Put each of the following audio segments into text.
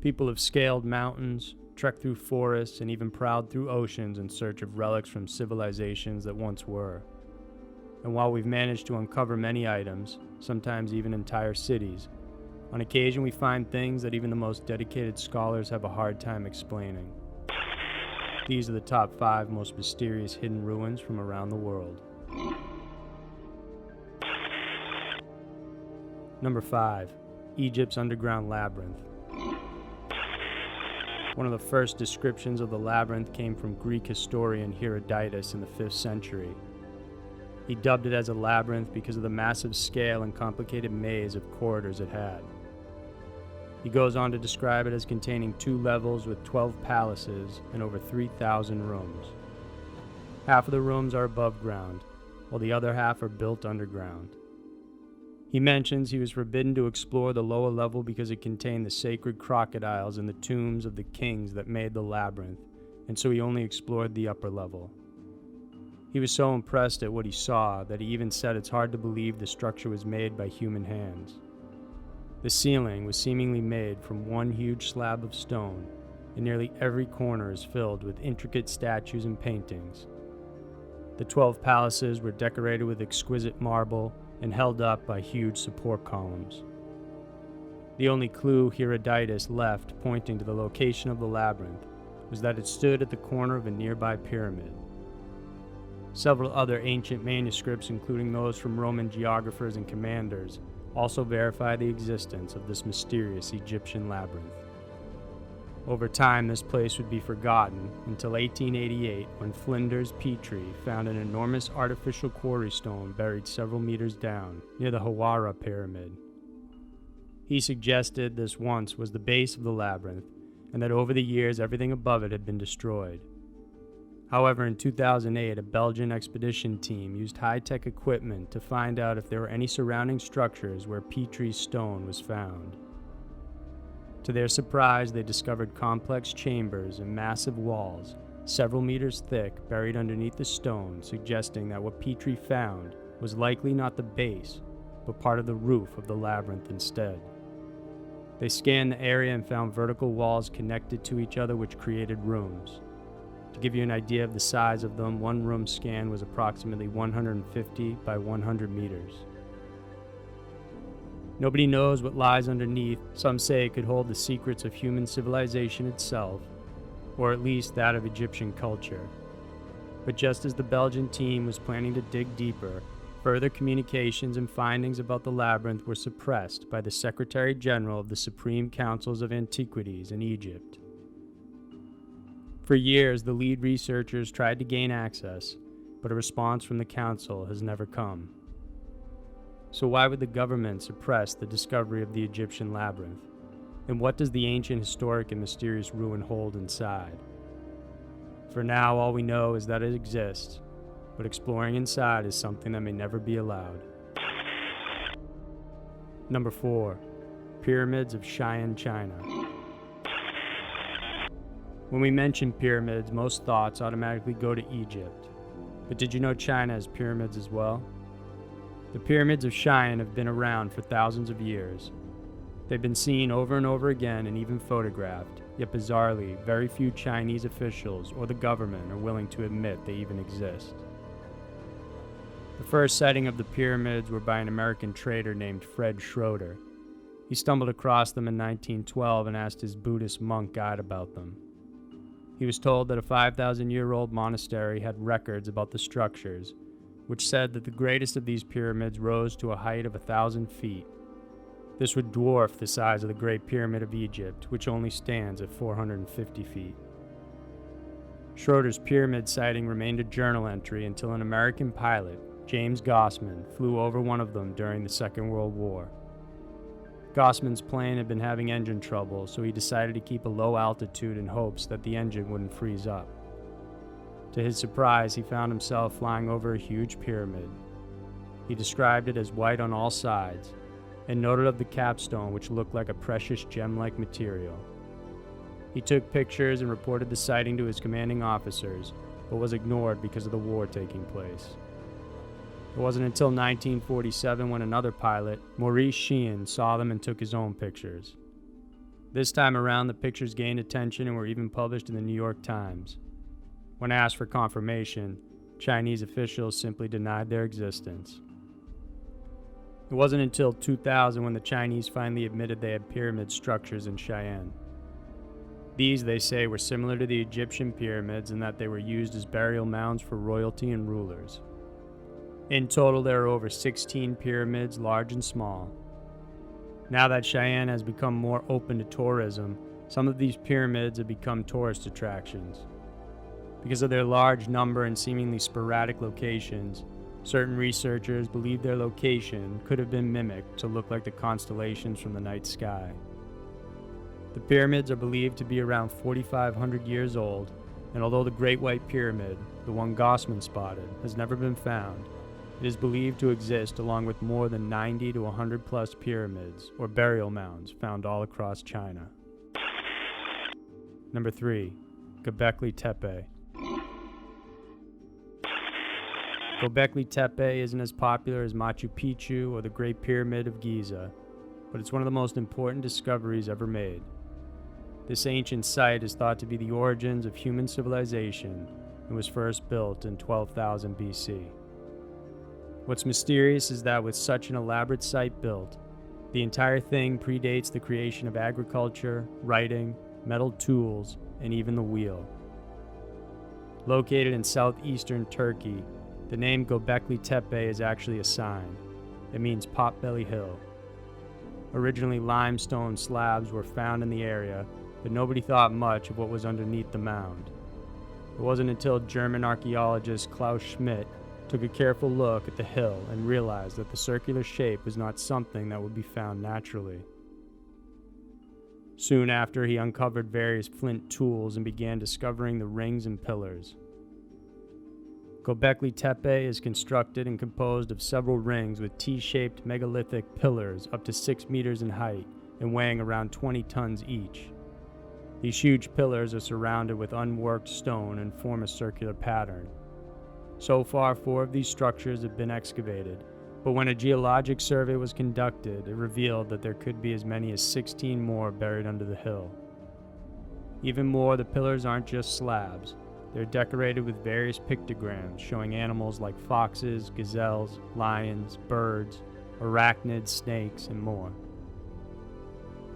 People have scaled mountains, trekked through forests, and even prowled through oceans in search of relics from civilizations that once were. And while we've managed to uncover many items, sometimes even entire cities, on occasion we find things that even the most dedicated scholars have a hard time explaining. These are the top 5 most mysterious hidden ruins from around the world. Number 5. Egypt's underground labyrinth. One of the first descriptions of the labyrinth came from Greek historian Herodotus in the 5th century. He dubbed it as a labyrinth because of the massive scale and complicated maze of corridors it had. He goes on to describe it as containing 2 levels with 12 palaces and over 3,000 rooms. Half of the rooms are above ground, while the other half are built underground. He mentions he was forbidden to explore the lower level because it contained the sacred crocodiles and the tombs of the kings that made the labyrinth, and so he only explored the upper level. He was so impressed at what he saw that he even said it's hard to believe the structure was made by human hands. The ceiling was seemingly made from one huge slab of stone, and nearly every corner is filled with intricate statues and paintings. The 12 palaces were decorated with exquisite marble and held up by huge support columns. The only clue Herodotus left pointing to the location of the labyrinth was that it stood at the corner of a nearby pyramid. Several other ancient manuscripts, including those from Roman geographers and commanders, also verify the existence of this mysterious Egyptian labyrinth. Over time, this place would be forgotten until 1888, when Flinders Petrie found an enormous artificial quarry stone buried several meters down, near the Hawara Pyramid. He suggested this once was the base of the labyrinth, and that over the years everything above it had been destroyed. However, in 2008, a Belgian expedition team used high-tech equipment to find out if there were any surrounding structures where Petrie's stone was found. To their surprise, they discovered complex chambers and massive walls, several meters thick, buried underneath the stone, suggesting that what Petrie found was likely not the base, but part of the roof of the labyrinth instead. They scanned the area and found vertical walls connected to each other which created rooms. To give you an idea of the size of them, one room scan was approximately 150 by 100 meters. Nobody knows what lies underneath. Some say it could hold the secrets of human civilization itself, or at least that of Egyptian culture. But just as the Belgian team was planning to dig deeper, further communications and findings about the labyrinth were suppressed by the Secretary General of the Supreme Councils of Antiquities in Egypt. For years, the lead researchers tried to gain access, but a response from the council has never come. So why would the government suppress the discovery of the Egyptian labyrinth? And what does the ancient, historic, and mysterious ruin hold inside? For now, all we know is that it exists, but exploring inside is something that may never be allowed. Number 4. Pyramids of Cheyenne, China. When we mention pyramids, most thoughts automatically go to Egypt. But did you know China has pyramids as well? The pyramids of Cheyenne have been around for thousands of years. They've been seen over and over again and even photographed, yet bizarrely, very few Chinese officials or the government are willing to admit they even exist. The first sighting of the pyramids were by an American trader named Fred Schroeder. He stumbled across them in 1912 and asked his Buddhist monk guide about them. He was told that a 5,000-year-old monastery had records about the structures, which said that the greatest of these pyramids rose to a height of 1,000 feet. This would dwarf the size of the Great Pyramid of Egypt, which only stands at 450 feet. Schroeder's pyramid sighting remained a journal entry until an American pilot, James Gossman, flew over one of them during the Second World War. Gossman's plane had been having engine trouble, so he decided to keep a low altitude in hopes that the engine wouldn't freeze up. To his surprise, he found himself flying over a huge pyramid. He described it as white on all sides, and noted of the capstone which looked like a precious gem-like material. He took pictures and reported the sighting to his commanding officers, but was ignored because of the war taking place. It wasn't until 1947 when another pilot, Maurice Sheehan, saw them and took his own pictures. This time around, the pictures gained attention and were even published in the New York Times. When asked for confirmation, Chinese officials simply denied their existence. It wasn't until 2000 when the Chinese finally admitted they had pyramid structures in Cheyenne. These, they say, were similar to the Egyptian pyramids in that they were used as burial mounds for royalty and rulers. In total, there are over 16 pyramids, large and small. Now that Cheyenne has become more open to tourism, some of these pyramids have become tourist attractions. Because of their large number and seemingly sporadic locations, certain researchers believe their location could have been mimicked to look like the constellations from the night sky. The pyramids are believed to be around 4,500 years old, and although the Great White Pyramid, the one Gossman spotted, has never been found, it is believed to exist along with more than 90 to 100 plus pyramids, or burial mounds, found all across China. Number 3. Gobekli Tepe. Gobekli Tepe isn't as popular as Machu Picchu or the Great Pyramid of Giza, but it's one of the most important discoveries ever made. This ancient site is thought to be the origins of human civilization and was first built in 12,000 BC. What's mysterious is that with such an elaborate site built, the entire thing predates the creation of agriculture, writing, metal tools, and even the wheel. Located in southeastern Turkey, the name Gobekli Tepe is actually a sign. It means Potbelly Hill. Originally, limestone slabs were found in the area, but nobody thought much of what was underneath the mound. It wasn't until German archaeologist Klaus Schmidt took a careful look at the hill and realized that the circular shape was not something that would be found naturally. Soon after, he uncovered various flint tools and began discovering the rings and pillars. Gobekli Tepe is constructed and composed of several rings with T-shaped megalithic pillars up to 6 meters in height and weighing around 20 tons each. These huge pillars are surrounded with unworked stone and form a circular pattern. So far, 4 of these structures have been excavated, but when a geologic survey was conducted, it revealed that there could be as many as 16 more buried under the hill. Even more, the pillars aren't just slabs. They're decorated with various pictograms showing animals like foxes, gazelles, lions, birds, arachnids, snakes, and more.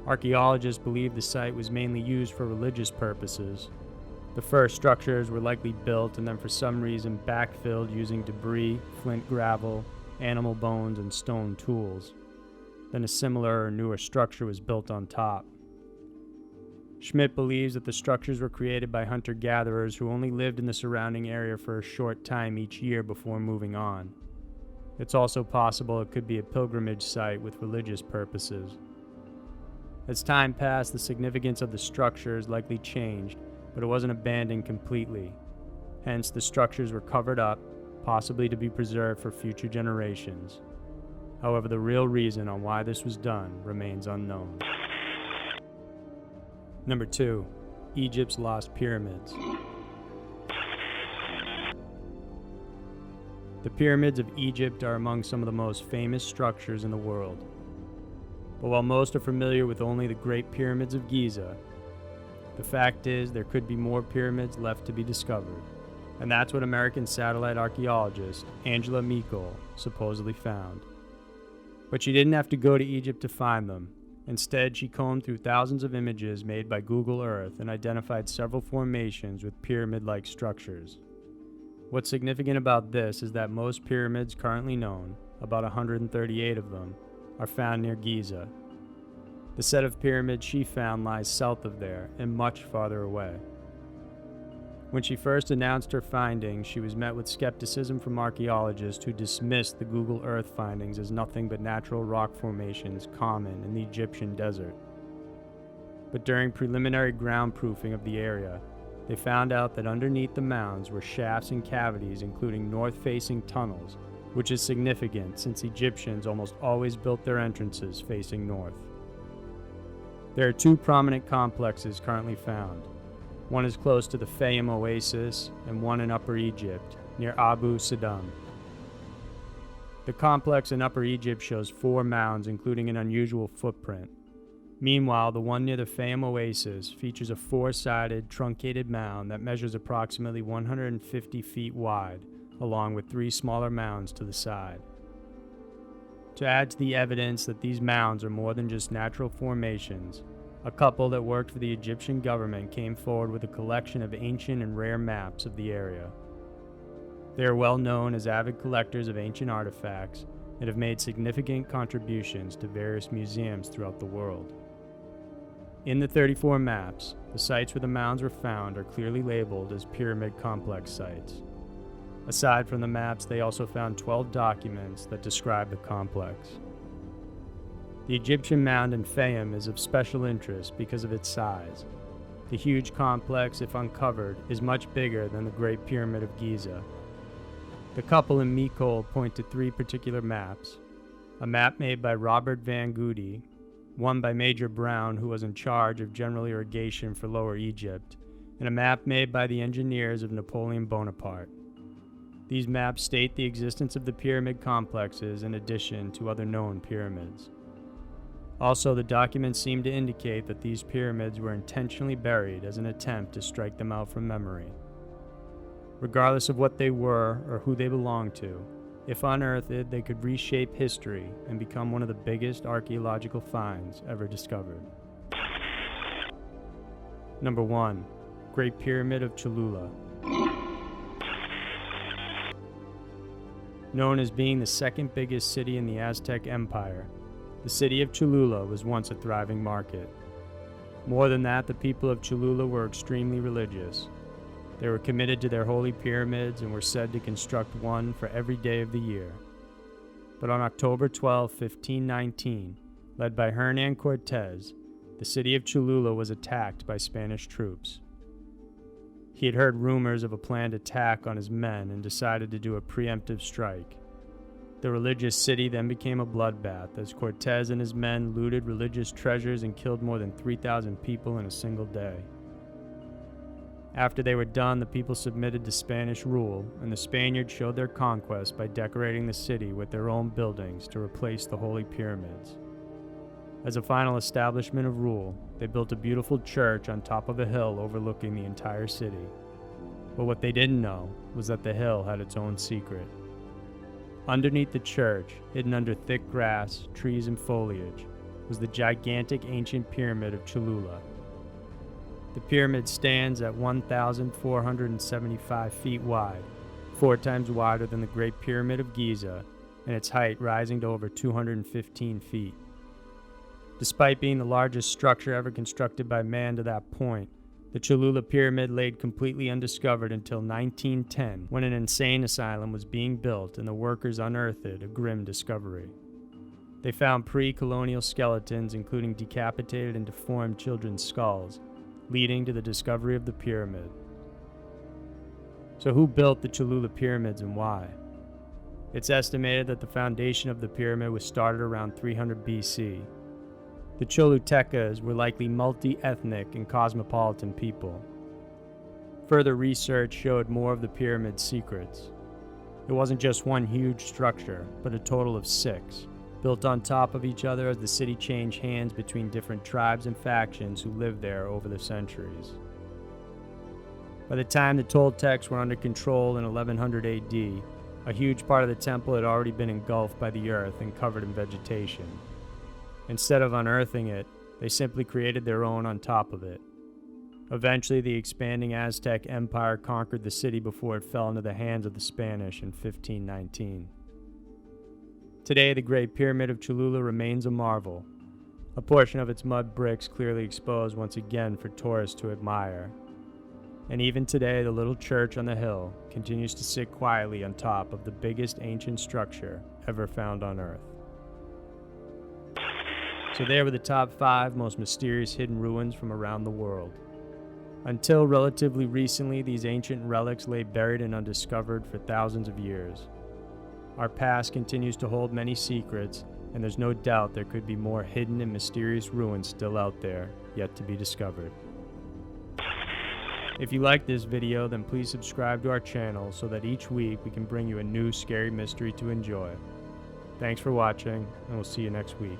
Archaeologists believe the site was mainly used for religious purposes. The first structures were likely built and then for some reason backfilled using debris, flint gravel, animal bones, and stone tools. Then a similar or newer structure was built on top. Schmidt believes that the structures were created by hunter-gatherers who only lived in the surrounding area for a short time each year before moving on. It's also possible it could be a pilgrimage site with religious purposes. As time passed, the significance of the structures likely changed, but it wasn't abandoned completely. Hence, the structures were covered up, possibly to be preserved for future generations. However, the real reason on why this was done remains unknown. Number 2. Egypt's Lost Pyramids. The pyramids of Egypt are among some of the most famous structures in the world. But while most are familiar with only the Great Pyramids of Giza, the fact is there could be more pyramids left to be discovered, and that's what American satellite archaeologist Angela Meikle supposedly found. But she didn't have to go to Egypt to find them. Instead, she combed through thousands of images made by Google Earth and identified several formations with pyramid-like structures. What's significant about this is that most pyramids currently known, about 138 of them, are found near Giza. The set of pyramids she found lies south of there and much farther away. When she first announced her findings, she was met with skepticism from archaeologists who dismissed the Google Earth findings as nothing but natural rock formations common in the Egyptian desert. But during preliminary ground proofing of the area, they found out that underneath the mounds were shafts and cavities including north-facing tunnels, which is significant since Egyptians almost always built their entrances facing north. There are 2 prominent complexes currently found. One is close to the Fayum Oasis, and one in Upper Egypt, near Abu Siddam. The complex in Upper Egypt shows 4 mounds, including an unusual footprint. Meanwhile, the one near the Fayum Oasis features a four-sided, truncated mound that measures approximately 150 feet wide, along with three smaller mounds to the side. To add to the evidence that these mounds are more than just natural formations, a couple that worked for the Egyptian government came forward with a collection of ancient and rare maps of the area. They are well known as avid collectors of ancient artifacts and have made significant contributions to various museums throughout the world. In the 34 maps, the sites where the mounds were found are clearly labeled as pyramid complex sites. Aside from the maps, they also found 12 documents that describe the complex. The Egyptian mound in Fayum is of special interest because of its size. The huge complex, if uncovered, is much bigger than the Great Pyramid of Giza. The couple in Mekol point to three particular maps: a map made by Robert Van Goody, one by Major Brown, who was in charge of general irrigation for Lower Egypt, and a map made by the engineers of Napoleon Bonaparte. These maps state the existence of the pyramid complexes in addition to other known pyramids. Also, the documents seem to indicate that these pyramids were intentionally buried as an attempt to strike them out from memory. Regardless of what they were or who they belonged to, if unearthed, they could reshape history and become one of the biggest archaeological finds ever discovered. Number 1. Great Pyramid of Cholula. Known as being the second biggest city in the Aztec Empire, the city of Cholula was once a thriving market. More than that, the people of Cholula were extremely religious. They were committed to their holy pyramids and were said to construct one for every day of the year. But on October 12, 1519, led by Hernan Cortez, the city of Cholula was attacked by Spanish troops. He had heard rumors of a planned attack on his men and decided to do a preemptive strike. The religious city then became a bloodbath as Cortez and his men looted religious treasures and killed more than 3,000 people in a single day. After they were done, the people submitted to Spanish rule, and the Spaniards showed their conquest by decorating the city with their own buildings to replace the holy pyramids. As a final establishment of rule, they built a beautiful church on top of a hill overlooking the entire city. But what they didn't know was that the hill had its own secret. Underneath the church, hidden under thick grass, trees, and foliage, was the gigantic ancient pyramid of Cholula. The pyramid stands at 1,475 feet wide, 4 times wider than the Great Pyramid of Giza, and its height rising to over 215 feet. Despite being the largest structure ever constructed by man to that point, the Cholula Pyramid laid completely undiscovered until 1910, when an insane asylum was being built and the workers unearthed a grim discovery. They found pre-colonial skeletons, including decapitated and deformed children's skulls, leading to the discovery of the pyramid. So who built the Cholula pyramids and why? It's estimated that the foundation of the pyramid was started around 300 BC. The Cholutecas were likely multi-ethnic and cosmopolitan people. Further research showed more of the pyramid's secrets. It wasn't just one huge structure, but a total of 6, built on top of each other as the city changed hands between different tribes and factions who lived there over the centuries. By the time the Toltecs were under control in 1100 AD, a huge part of the temple had already been engulfed by the earth and covered in vegetation. Instead of unearthing it, they simply created their own on top of it. Eventually, the expanding Aztec Empire conquered the city before it fell into the hands of the Spanish in 1519. Today, the Great Pyramid of Cholula remains a marvel, a portion of its mud bricks clearly exposed once again for tourists to admire. And even today, the little church on the hill continues to sit quietly on top of the biggest ancient structure ever found on Earth. So there were the top 5 most mysterious hidden ruins from around the world. Until relatively recently, these ancient relics lay buried and undiscovered for thousands of years. Our past continues to hold many secrets, and there's no doubt there could be more hidden and mysterious ruins still out there, yet to be discovered. If you like this video, then please subscribe to our channel so that each week we can bring you a new scary mystery to enjoy. Thanks for watching, and we'll see you next week.